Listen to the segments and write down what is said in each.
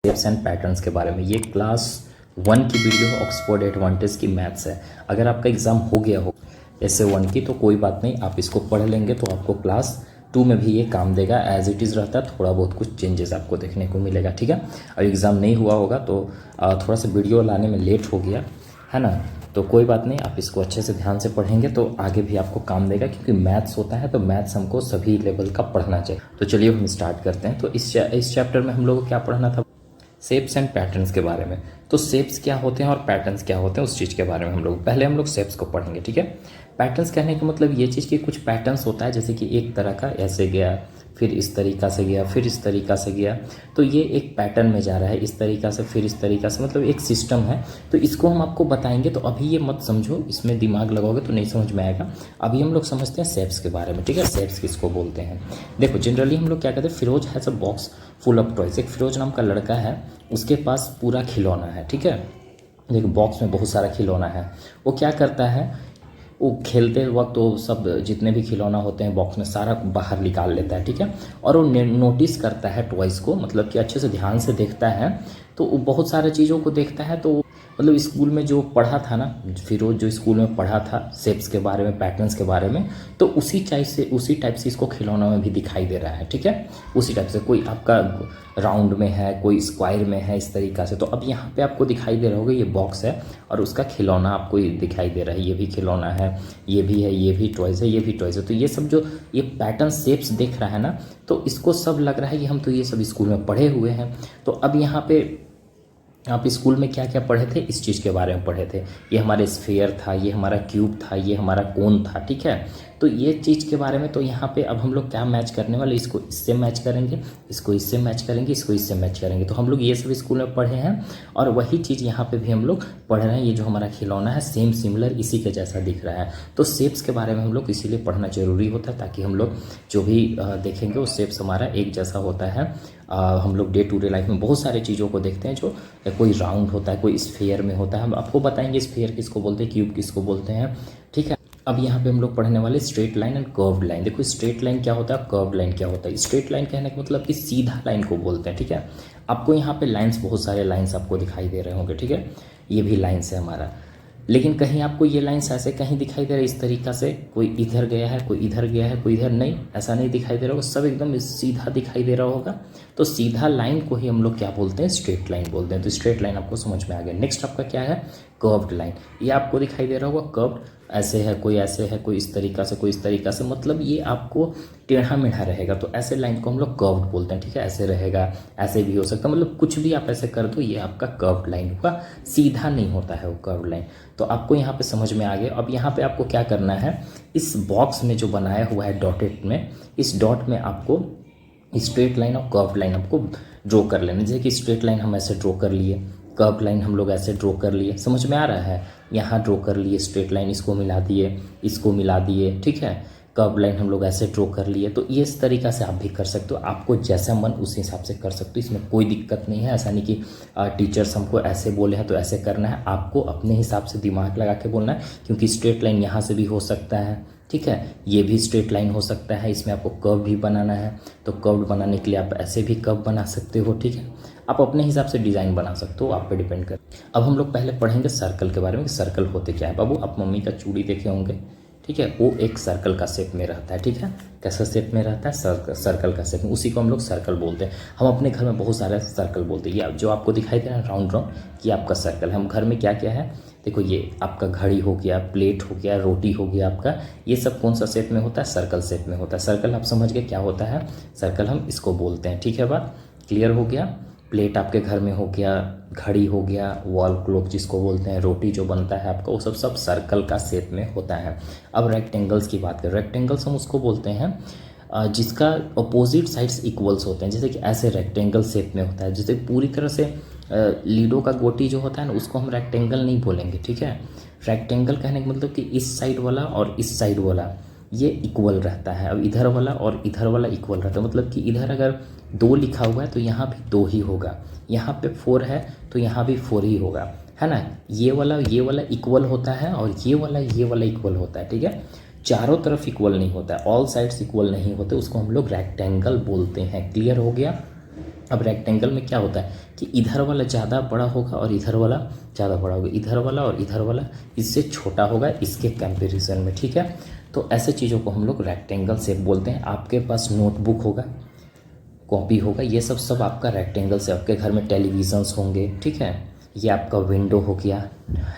Shapes and patterns के बारे में। ये क्लास 1 की वीडियो ऑक्सफोर्ड एडवांटेज की मैथ्स है। अगर आपका एग्ज़ाम हो गया हो ऐसे 1 की तो कोई बात नहीं, आप इसको पढ़ लेंगे तो आपको क्लास 2 में भी ये काम देगा। एज इट इज़ रहता है, थोड़ा बहुत कुछ चेंजेस आपको देखने को मिलेगा, ठीक है। और एग्ज़ाम नहीं हुआ होगा तो थोड़ा सा वीडियो लाने में लेट हो गया है ना, तो कोई बात नहीं, आप इसको अच्छे से ध्यान से पढ़ेंगे तो आगे भी आपको काम देगा, क्योंकि मैथ्स होता है तो मैथ्स हमको सभी लेवल का पढ़ना चाहिए। तो चलिए हम स्टार्ट करते हैं। तो इस चैप्टर में हम लोग को क्या पढ़ना था, शेप्स एंड पैटर्न्स के बारे में। तो शेप्स क्या होते हैं और पैटर्न्स क्या होते हैं उस चीज़ के बारे में हम लोग शेप्स को पढ़ेंगे, ठीक है। पैटर्न्स कहने का मतलब ये चीज़ कि कुछ पैटर्न्स होता है, जैसे कि एक तरह का ऐसे गया, फिर इस तरीक़ा से गया, फिर इस तरीक़ा से गया, तो ये एक पैटर्न में जा रहा है, इस तरीक़ा से फिर इस तरीक़ा से, मतलब एक सिस्टम है। तो इसको हम आपको बताएंगे, तो अभी ये मत समझो, इसमें दिमाग लगाओगे तो नहीं समझ में आएगा। अभी हम लोग समझते हैं शेप्स के बारे में, ठीक है। शेप्स किसको बोलते हैं, देखो जनरली हम लोग क्या कहते हैं, Firoz has a box full of toys. एक फिरोज नाम का लड़का है, उसके पास पूरा खिलौना है, ठीक है। देखो बॉक्स में बहुत सारा खिलौना है। वो क्या करता है, वो खेलते वक्त वो सब जितने भी खिलौना होते हैं बॉक्स में सारा बाहर निकाल लेता है, ठीक है। और वो नोटिस करता है टॉयज़ को, मतलब कि अच्छे से ध्यान से देखता है, तो वो बहुत सारे चीज़ों को देखता है। तो मतलब स्कूल में जो पढ़ा था ना, फिरोज जो स्कूल में पढ़ा था शेप्स के बारे में, पैटर्न्स के बारे में, तो उसी टाइप से इसको खिलौनों में भी दिखाई दे रहा है, ठीक है। उसी टाइप से कोई आपका राउंड में है, कोई स्क्वायर में है, इस तरीक़ा से। तो अब यहाँ पे आपको दिखाई दे रहा होगा ये बॉक्स है और उसका खिलौना आपको दिखाई दे रहा है, ये भी खिलौना है, ये भी है, ये भी टॉयज़ है, ये भी टॉयज़ है। तो ये सब जो ये पैटर्न शेप्स देख रहा है ना, तो इसको सब लग रहा है कि हम तो ये सब स्कूल में पढ़े हुए हैं। तो अब यहाँ पे आप स्कूल में क्या क्या पढ़े थे, इस चीज़ के बारे में पढ़े थे। ये हमारा स्फीयर था, ये हमारा क्यूब था, ये हमारा कोन था, ठीक है। तो ये चीज़ के बारे में, तो यहाँ पे अब हम लोग क्या मैच करने वाले, इसको इससे मैच करेंगे, इसको इससे मैच करेंगे, इसको इससे मैच करेंगे। तो हम लोग ये सब स्कूल में पढ़े हैं और वही चीज़ यहाँ पे भी हम लोग पढ़ रहे हैं। ये जो हमारा खिलौना है सेम सिमिलर इसी के जैसा दिख रहा है। तो शेप्स के बारे में हम लोग इसीलिए पढ़ना ज़रूरी होता है, ताकि हम लोग जो भी देखेंगे वो शेप्स हमारा एक जैसा होता है। हम लोग डे टू डे लाइफ में बहुत सारे चीज़ों को देखते हैं, जो कोई राउंड होता है, कोई स्फीयर में होता है। हम आपको बताएंगे स्फीयर किसको बोलते हैं, क्यूब किसको बोलते हैं, ठीक है। अब यहाँ पे हम लोग पढ़ने वाले straight line and curved line. देखो स्ट्रेट लाइन क्या होता है, कर्व्ड लाइन क्या होता है। स्ट्रेट लाइन कहने का मतलब कि सीधा लाइन को बोलते हैं, ठीक है। आपको यहाँ पे लाइन्स, बहुत सारे लाइन्स आपको दिखाई दे रहे होंगे, ठीक है। ये भी लाइन्स है हमारा, लेकिन कहीं आपको ये लाइन्स ऐसे कहीं दिखाई दे रहा है इस तरीक़ा से, कोई इधर गया है, कोई इधर गया है, कोई इधर, नहीं ऐसा नहीं दिखाई दे रहा होगा, सब एकदम सीधा दिखाई दे रहा होगा। तो सीधा लाइन को ही हम लोग क्या बोलते हैं, स्ट्रेट लाइन बोलते हैं। तो स्ट्रेट लाइन आपको समझ में आ गया। नेक्स्ट आपका क्या है, कर्व्ड लाइन। ये आपको दिखाई दे रहा होगा, कर्व्ड ऐसे है, कोई ऐसे है, कोई इस तरीक़ा से, कोई इस तरीक़ा से, मतलब ये आपको टेढ़ा मेढ़ा रहेगा, तो ऐसे लाइन को हम लोग कर्व्ड बोलते हैं, ठीक है। ऐसे रहेगा, ऐसे भी हो सकता है, मतलब कुछ भी आप ऐसे कर दो, ये आपका कर्व्ड लाइन होगा, सीधा नहीं होता है वो कर्व्ड लाइन। तो आपको यहाँ पे समझ में आ गया। अब यहाँ पे आपको क्या करना है, इस बॉक्स में जो बनाया हुआ है डॉटेड में, इस डॉट में आपको स्ट्रेट लाइन और कर्व्ड लाइन आपको ड्रॉ कर लेना। जैसे कि स्ट्रेट लाइन हम ऐसे ड्रॉ कर लिए, कर्व लाइन हम लोग ऐसे ड्रॉ कर लिए, समझ में आ रहा है। यहाँ ड्रॉ कर लिए स्ट्रेट लाइन, इसको मिला दिए, इसको मिला दिए, ठीक है। कर्व लाइन हम लोग ऐसे ड्रॉ कर लिए। तो ये इस तरीक़ा से आप भी कर सकते हो, आपको जैसा मन उस हिसाब से कर सकते हो, इसमें कोई दिक्कत नहीं है। ऐसा नहीं कि टीचर्स हमको ऐसे बोले हैं तो ऐसे करना है, आपको अपने हिसाब से दिमाग लगा के बोलना है। क्योंकि स्ट्रेट लाइन यहाँ से भी हो सकता है, ठीक है, ये भी स्ट्रेट लाइन हो सकता है, इसमें आपको कर्व भी बनाना है। तो कर्व बनाने के लिए आप ऐसे भी कर्व बना सकते हो, ठीक है। आप अपने हिसाब से डिज़ाइन बना सकते हो, आप पे डिपेंड कर। अब हम लोग पहले पढ़ेंगे सर्कल के बारे में, सर्कल होते क्या है। बाबू आप मम्मी का चूड़ी देखे होंगे, ठीक है, वो एक सर्कल का शेप में रहता है, ठीक है। कैसा शेप में रहता है, सर्कल का शेप में, उसी को हम लोग सर्कल बोलते हैं। हम अपने घर में बहुत सारे सर्कल बोलते हैं। ये जो आपको दिखाई दे रहा है राउंड राउंड, कि आपका सर्कल है। हम घर में क्या क्या है, देखो ये आपका घड़ी हो गया, प्लेट हो गया, रोटी हो गया आपका, ये सब कौन सा शेप में होता है, सर्कल शेप में होता है। सर्कल आप समझ गए क्या होता है, सर्कल हम इसको बोलते हैं, ठीक है। बात क्लियर हो गया। प्लेट आपके घर में हो गया, घड़ी हो गया, वॉल क्लॉक जिसको बोलते हैं, रोटी जो बनता है आपका, वो सब सर्कल का शेप में होता है। अब रेक्टेंगल्स की बात करें, रेक्टेंगल्स हम उसको बोलते हैं जिसका अपोजिट साइड्स इक्वल्स होते हैं। जैसे कि ऐसे रेक्टेंगल शेप में होता है, जैसे पूरी तरह से लीडो का गोटी जो होता है ना, उसको हम रेक्टेंगल नहीं बोलेंगे, ठीक है। रेक्टेंगल कहने का मतलब कि इस साइड वाला और इस साइड वाला ये इक्वल रहता है। अब इधर वाला और इधर वाला इक्वल रहता है, मतलब कि इधर अगर 2 लिखा हुआ है तो यहाँ भी 2 ही होगा, यहाँ पे 4 है तो यहाँ भी 4 ही होगा, है ना। ये वाला इक्वल होता है और ये वाला इक्वल होता है, ठीक है। चारों तरफ इक्वल नहीं होता है, ऑल साइड्स इक्वल नहीं होते, उसको हम लोग रेक्टेंगल बोलते हैं। क्लियर हो गया। अब रेक्टेंगल में क्या होता है कि इधर वाला ज़्यादा बड़ा होगा और इधर वाला ज़्यादा बड़ा होगा, इधर वाला और इधर वाला इससे छोटा होगा इसके कंपैरिजन में, ठीक है। तो ऐसे चीज़ों को हम लोग रेक्टेंगल शेप बोलते हैं। आपके पास नोटबुक होगा, कॉपी होगा, ये सब आपका रेक्टेंगल से, आपके घर में टेलीविज़न्स होंगे, ठीक है। ये आपका विंडो हो गया,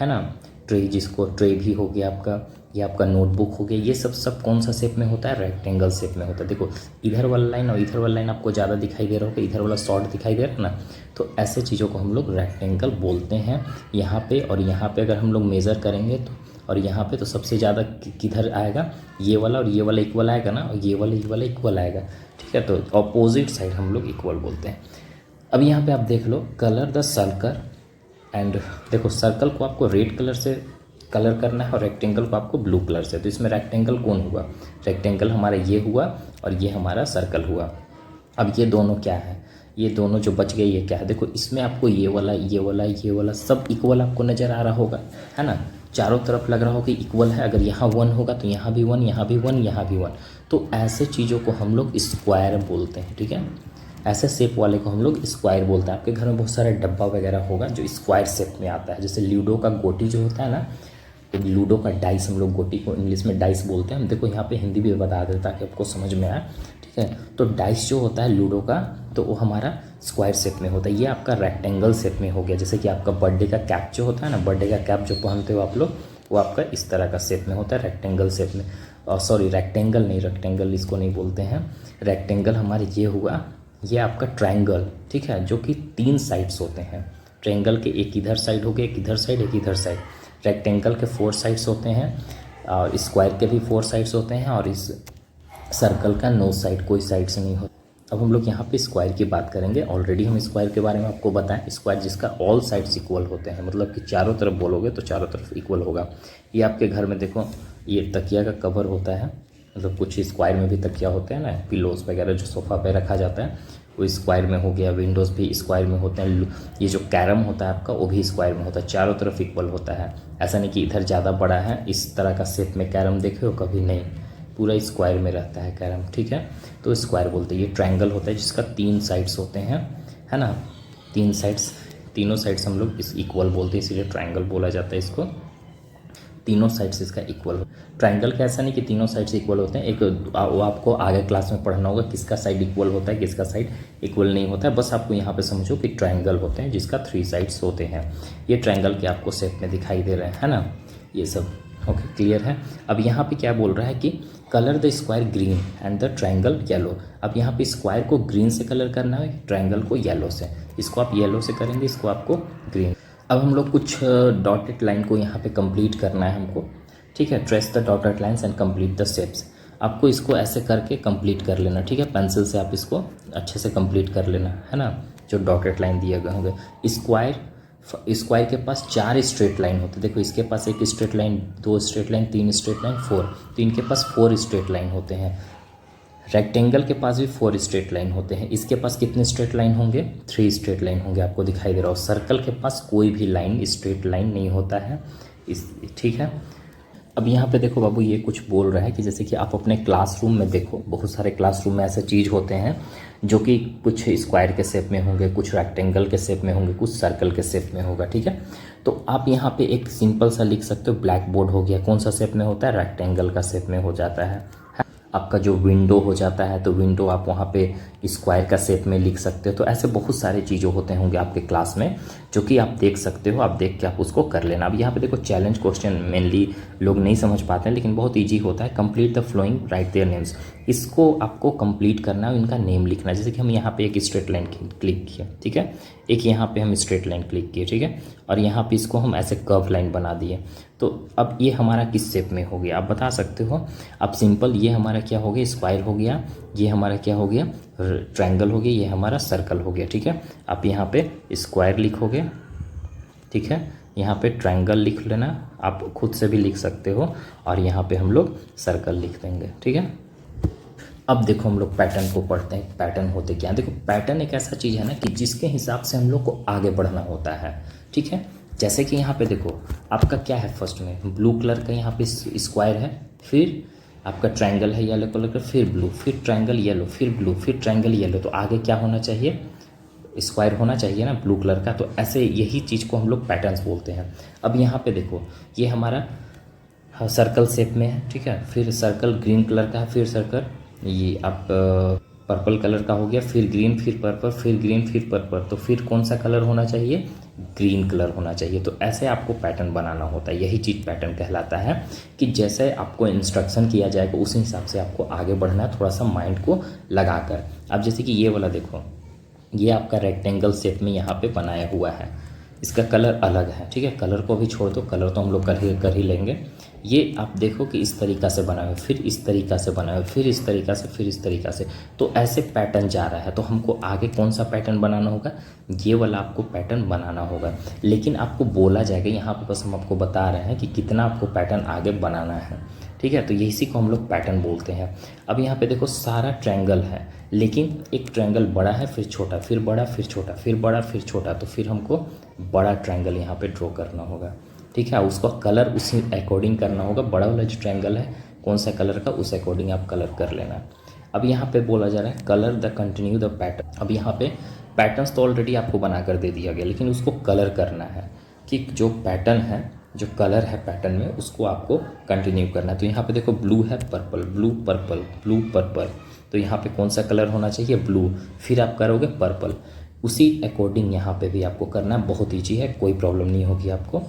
है ना, ट्रे, जिसको ट्रे भी हो गया आपका, ये आपका नोटबुक हो गया, ये सब कौन सा शेप में होता है, रेक्टेंगल शेप में होता है। देखो इधर वाला लाइन और इधर वाला लाइन आपको ज़्यादा दिखाई दे रहा होगा, इधर वाला शॉर्ट दिखाई दे रहा है ना, तो ऐसे चीज़ों को हम लोग रेक्टेंगल बोलते हैं। यहाँ पे और यहाँ पे अगर हम लोग मेज़र करेंगे तो, और यहाँ पे तो सबसे ज़्यादा किधर आएगा, ये वाला और ये वाला इक्वल आएगा ना, और ये वाला इक्वल आएगा, ठीक है। तो अपोजिट साइड हम लोग इक्वल बोलते हैं। अब यहाँ पे आप देख लो, कलर द सर्कल एंड, देखो सर्कल को आपको रेड कलर से कलर करना है और रेक्टेंगल को आपको ब्लू कलर से। तो इसमें रेक्टेंगल कौन हुआ, रेक्टेंगल हमारा ये हुआ और ये हमारा सर्कल हुआ। अब ये दोनों क्या है, ये दोनों जो बच गए ये क्या है, देखो इसमें आपको ये वाला सब इक्वल आपको नज़र आ रहा होगा, है ना, चारों तरफ लग रहा होगा कि इक्वल है। अगर यहाँ 1 होगा तो यहाँ भी 1, यहाँ भी 1, यहाँ भी 1। तो ऐसे चीज़ों को हम लोग स्क्वायर बोलते हैं, ठीक है। ऐसे शेप वाले को हम लोग स्क्वायर बोलते हैं। आपके घर में बहुत सारे डब्बा वगैरह होगा जो स्क्वायर शेप में आता है, जैसे लूडो का गोटी जो होता है ना, तो लूडो का डाइस, हम लोग गोटी को इंग्लिश में डाइस बोलते हैं। हम देखो यहाँ पे हिंदी भी बता देता ताकि आपको समझ में आए, ठीक है। तो डाइस जो होता है लूडो का, तो वो हमारा स्क्वायर शेप में होता है। ये आपका रेक्टेंगल शेप में हो गया। जैसे कि आपका बर्थडे का कैप जो होता है ना, बर्थडे का कैप जो पहनते हो आप लोग, वो आपका इस तरह का शेप में होता है, रेक्टेंगल शेप में। और सॉरी, रेक्टेंगल नहीं, रेक्टेंगल इसको नहीं बोलते हैं। रेक्टेंगल हमारे ये हुआ, ये आपका ट्रायंगल, ठीक है, जो कि 3 साइड्स होते हैं। ट्रायंगल के एक इधर साइड हो गया, एक इधर साइड, एक इधर साइड। रेक्टेंगल के 4 साइड्स होते हैं और स्क्वायर के भी 4 साइड्स होते हैं, और इस सर्कल का नो साइड, कोई साइड से नहीं होता। अब हम लोग यहाँ पे स्क्वायर की बात करेंगे। ऑलरेडी हम स्क्वायर के बारे में आपको बताएं, स्क्वायर जिसका ऑल साइड्स इक्वल होते हैं, मतलब कि चारों तरफ बोलोगे तो चारों तरफ इक्वल होगा। ये आपके घर में देखो, ये तकिया का कवर होता है, मतलब कुछ स्क्वायर में भी तकिया होते हैं ना, पिलोज वगैरह जो सोफ़ा पे रखा जाता है, वो स्क्वायर में हो गया। विंडोज़ भी स्क्वायर में होते हैं। ये जो कैरम होता है आपका, वो भी स्क्वायर में होता है, चारों तरफ इक्वल होता है। ऐसा नहीं कि इधर ज़्यादा बड़ा है, इस तरह का शेप में कैरम देखे हो कभी, नहीं, पूरा स्क्वायर में रहता है कैरम, ठीक है। तो स्क्वायर बोलते हैं। ये ट्रायंगल होता है जिसका 3 साइड्स होते हैं, है ना, 3 साइड्स, तीनों साइड्स हम लोग इस इक्वल बोलते हैं, इसीलिए ट्रायंगल बोला जाता है इसको। तीनों साइड्स इसका इक्वल हो। ट्रायंगल का ऐसा नहीं कि तीनों साइड्स इक्वल होते हैं, एक वो आपको आगे क्लास में पढ़ना होगा किसका साइड इक्वल होता है, किसका साइड इक्वल नहीं होता है। बस आपको यहाँ पे समझो कि ट्रायंगल होते हैं जिसका 3 साइड्स होते हैं। ये ट्रायंगल के आपको शेप में दिखाई दे रहे हैं, है ना, ये सब ओके, क्लियर है। अब यहाँ पे क्या बोल रहा है कि colour the square green and the triangle yellow. अब यहाँ पे स्क्वायर को ग्रीन से कलर करना है, ट्रायंगल को येलो से। इसको आप येलो से करेंगे, इसको आपको ग्रीन। अब हम लोग कुछ डॉटेड लाइन को यहाँ पे कंप्लीट करना है हमको, ठीक है। Trace the dotted lines and complete the shapes. आपको इसको ऐसे करके कंप्लीट कर लेना, ठीक है। पेंसिल से आप इसको अच्छे से कंप्लीट कर लेना, है ना, जो डॉटेड लाइन दिए गए होंगे। स्क्वायर के पास 4 स्ट्रेट लाइन होते हैं। देखो इसके पास 1 straight line, 2 straight line, 3 straight line, 4, तो इनके पास 4 स्ट्रेट लाइन होते हैं। रेक्टेंगल के पास भी 4 स्ट्रेट लाइन होते हैं। इसके पास कितने स्ट्रेट लाइन होंगे, 3 स्ट्रेट लाइन होंगे, आपको दिखाई दे रहा हो। सर्कल के पास कोई भी लाइन, स्ट्रेट लाइन नहीं होता है, ठीक है। अब यहाँ पे देखो बाबू, ये कुछ बोल रहा है कि जैसे कि आप अपने क्लासरूम में देखो, बहुत सारे क्लासरूम में ऐसे चीज़ होते हैं जो कि कुछ स्क्वायर के शेप में होंगे, कुछ रेक्टेंगल के शेप में होंगे, कुछ सर्कल के शेप में होगा, ठीक है। तो आप यहाँ पे एक सिंपल सा लिख सकते हो, ब्लैक बोर्ड हो गया, कौन सा शेप में होता है, रेक्टेंगल का शेप में हो जाता है। आपका जो विंडो हो जाता है, तो विंडो आप वहाँ पे स्क्वायर का शेप में लिख सकते हो। तो ऐसे बहुत सारे चीज़ें होते होंगे आपके क्लास में जो कि आप देख सकते हो, आप देख के आप उसको कर लेना। अब यहाँ पे देखो चैलेंज क्वेश्चन मेनली लोग नहीं समझ पाते हैं, लेकिन बहुत ईजी होता है। Complete the flowing, right their names. इसको आपको कंप्लीट करना है, इनका नेम लिखना है। जैसे कि हम यहाँ पे एक स्ट्रेट लाइन क्लिक किए, ठीक है, एक यहाँ पे हम स्ट्रेट लाइन क्लिक किए, ठीक है, और यहाँ पे इसको हम ऐसे कर्व लाइन बना दिए। तो अब ये हमारा किस शेप में हो गया, आप बता सकते हो। अब सिंपल, ये हमारा क्या हो गया, स्क्वायर हो गया, ये हमारा क्या हो गया, ट्रायंगल हो गया, ये हमारा सर्कल हो गया, ठीक है। आप यहाँ पे स्क्वायर लिखोगे, ठीक है, यहाँ पे ट्रायंगल लिख लेना, आप खुद से भी लिख सकते हो, और यहाँ पे हम लोग सर्कल लिख देंगे, ठीक है। अब देखो हम लोग पैटर्न को पढ़ते हैं। पैटर्न होते क्या हैं, देखो पैटर्न एक ऐसा चीज़ है ना कि जिसके हिसाब से हम लोग को आगे बढ़ना होता है, ठीक है। जैसे कि यहाँ पे देखो आपका क्या है, फर्स्ट में ब्लू कलर का यहाँ पे स्क्वायर है, फिर आपका ट्रायंगल है येलो कलर का, फिर ब्लू, फिर ट्रायंगल येलो, फिर ब्लू, फिर ट्रायंगल येलो। तो आगे क्या होना चाहिए, स्क्वायर होना चाहिए ना ब्लू कलर का, तो ऐसे यही चीज़ को हम लोग पैटर्न्स बोलते हैं। अब यहाँ पे देखो ये हमारा सर्कल शेप में है, ठीक है, फिर सर्कल ग्रीन कलर का है, फिर सर्कल ये आप पर्पल कलर का हो गया, फिर ग्रीन, फिर पर्पल, फिर ग्रीन, फिर पर्पल, तो फिर कौन सा कलर होना चाहिए, ग्रीन कलर होना चाहिए। तो ऐसे आपको पैटर्न बनाना होता है, यही चीज़ पैटर्न कहलाता है कि जैसे आपको इंस्ट्रक्शन किया जाएगा उसी हिसाब से आपको आगे बढ़ना है, थोड़ा सा माइंड को लगाकर। अब जैसे कि ये वाला देखो, ये आपका रेक्टेंगल शेप में यहाँ पे बनाया हुआ है, इसका कलर अलग है, ठीक है, कलर को भी छोड़ दो, कलर तो हम लोग कर ही लेंगे। ये आप देखो कि इस तरीक़ा से बना हुआ है, फिर इस तरीक़ा से बना हुआ है, फिर इस तरीक़ा से, फिर इस तरीक़ा से, तो ऐसे पैटर्न जा रहा है। तो हमको आगे कौन सा पैटर्न बनाना होगा, ये वाला आपको पैटर्न बनाना होगा, लेकिन आपको बोला जाएगा यहाँ पे, बस हम आपको बता रहे हैं कि कितना आपको पैटर्न आगे बनाना है, ठीक है। तो इसी को हम लोग पैटर्न बोलते हैं। अब यहाँ पे देखो सारा ट्रायंगल है, लेकिन एक ट्रायंगल बड़ा है, फिर छोटा, फिर बड़ा, फिर छोटा, फिर बड़ा, फिर छोटा, तो फिर हमको बड़ा ट्रायंगल यहाँ पे ड्रॉ करना होगा, ठीक है। उसका कलर उसी अकॉर्डिंग करना होगा, बड़ा वाला जो ट्रायंगल है कौन सा कलर का, उस अकॉर्डिंग आप कलर कर लेना। अब यहाँ पे बोला जा रहा है colour the continue the pattern. अब यहाँ पे पैटर्न्स तो ऑलरेडी आपको बना कर दे दिया गया, लेकिन उसको कलर करना है कि जो पैटर्न है, जो कलर है पैटर्न में, उसको आपको कंटिन्यू करना है। तो यहाँ पे देखो ब्लू है, purple, blue purple, blue purple, तो यहाँ पे कौन सा कलर होना चाहिए, ब्लू, फिर आप करोगे पर्पल, उसी अकॉर्डिंग यहाँ पे भी आपको करना है। बहुत ईजी है, कोई प्रॉब्लम नहीं होगी आपको।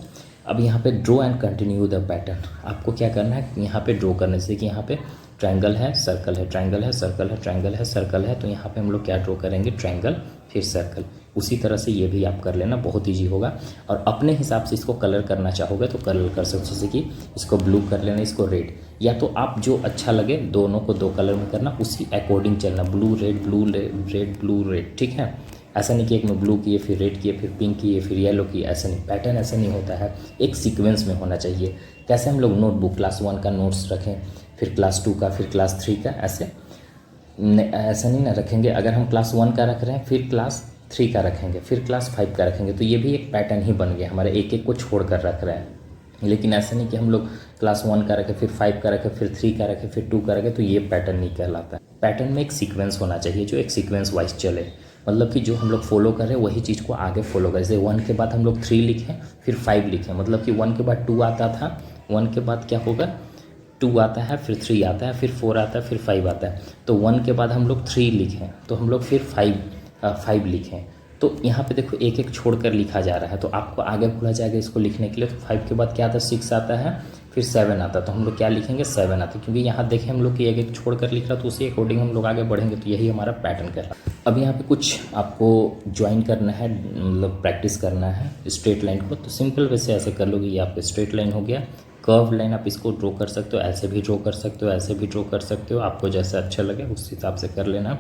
अब यहाँ पे draw and continue the pattern, आपको क्या करना है, यहाँ पे ड्रॉ करने से कि यहाँ पे ट्रायंगल है, सर्कल है, ट्रायंगल है, सर्कल है, ट्रायंगल है, सर्कल है, तो यहाँ पे हम लोग क्या ड्रॉ करेंगे, ट्रायंगल फिर सर्कल। उसी तरह से ये भी आप कर लेना, बहुत ईजी होगा। और अपने हिसाब से इसको कलर करना चाहोगे तो कलर कर सकते हो, जैसे कि इसको ब्लू कर लेना, इसको रेड, या तो आप जो अच्छा लगे दोनों को दो कलर में करना, उसी अकॉर्डिंग चलना, blue red, blue red, blue red, ठीक है। ऐसा नहीं कि एक में ब्लू किए, फिर रेड किए, फिर पिंक किए, फिर येलो किए, ऐसा नहीं, पैटर्न ऐसा नहीं होता है, एक सीक्वेंस में होना चाहिए। कैसे हम लोग नोटबुक क्लास 1 का नोट्स रखें, फिर क्लास 2 का, फिर क्लास 3 का, ऐसे ऐसा नहीं ना रखेंगे। अगर हम क्लास 1 का रख रहे हैं, फिर क्लास 3 का रखेंगे, फिर क्लास 5 का रखेंगे, तो ये भी एक पैटर्न ही बन गया हमारे, एक एक को छोड़ कर रख रहे हैं। लेकिन ऐसा नहीं कि हम लोग क्लास 1 का रखें, फिर 5 का रखें, फिर 3 का रखें, फिर 2 का रखें, तो ये पैटर्न नहीं कहलाता है। पैटर्न में एक सीक्वेंस होना चाहिए, जो एक सीक्वेंस वाइज चले, मतलब कि जो हम लोग फॉलो कर रहे हैं वही चीज़ को आगे फॉलो करें। जैसे 1 के बाद हम लोग 3 लिखें, फिर 5 लिखें, मतलब कि 1 के बाद 2 आता था, 1 के बाद क्या होगा, 2 आता है, फिर 3 आता है, फिर 4 आता है, फिर 5 आता है। तो 1 के बाद हम लोग 3 लिखें, तो हम लोग फिर 5 लिखें, तो यहाँ पे देखो एक एक छोड़कर लिखा जा रहा है, तो आपको आगे भूला जाएगा इसको लिखने के लिए। तो 5 के बाद क्या आता है, 6 आता है, फिर 7 आता है, तो हम लोग क्या लिखेंगे, 7 आता है, क्योंकि यहाँ देखें हम लोग कि एक एक छोड़कर लिख रहा, तो उसी अकॉर्डिंग हम लोग आगे बढ़ेंगे, तो यही हमारा पैटर्न कर रहा है। अब यहाँ पे कुछ आपको ज्वाइन करना है, मतलब प्रैक्टिस करना है स्ट्रेट लाइन को, तो सिंपल वैसे ऐसे कर लोगे, ये आपका स्ट्रेट लाइन हो गया। कर्व लाइन आप इसको ड्रॉ कर सकते हो, ऐसे भी ड्रॉ कर सकते हो, ऐसे भी ड्रॉ कर सकते हो, आपको जैसा अच्छा लगे उस हिसाब से कर लेना।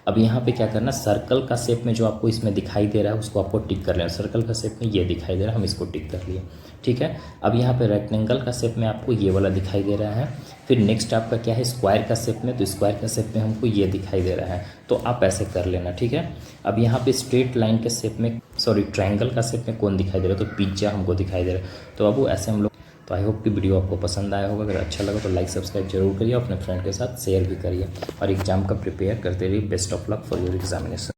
अब यहाँ पे क्या करना, सर्कल का शेप में जो आपको इसमें दिखाई दे रहा है उसको आपको टिक कर लेना। सर्कल का शेप में ये दिखाई दे रहा है, हम इसको टिक कर लिए, ठीक है। अब यहाँ पे रेक्टेंगल का शेप में आपको ये वाला दिखाई दे रहा है। फिर नेक्स्ट आपका क्या है, स्क्वायर का शेप में, तो स्क्वायर का शेप में हमको ये दिखाई दे रहा है, तो आप ऐसे कर लेना, ठीक है। अब यहाँ पे स्ट्रेट लाइन के शेप में, सॉरी ट्रायंगल का शेप में कौन दिखाई दे रहा है, तो पिज्जा हमको दिखाई दे रहा है। तो अब ऐसे हम लोग, तो आई होप कि वीडियो आपको पसंद आया होगा। अगर अच्छा लगा तो लाइक सब्सक्राइब जरूर करिए, अपने फ्रेंड के साथ शेयर भी करिए, और एग्जाम का प्रिपेयर करते रहिए। Best of luck for your examination.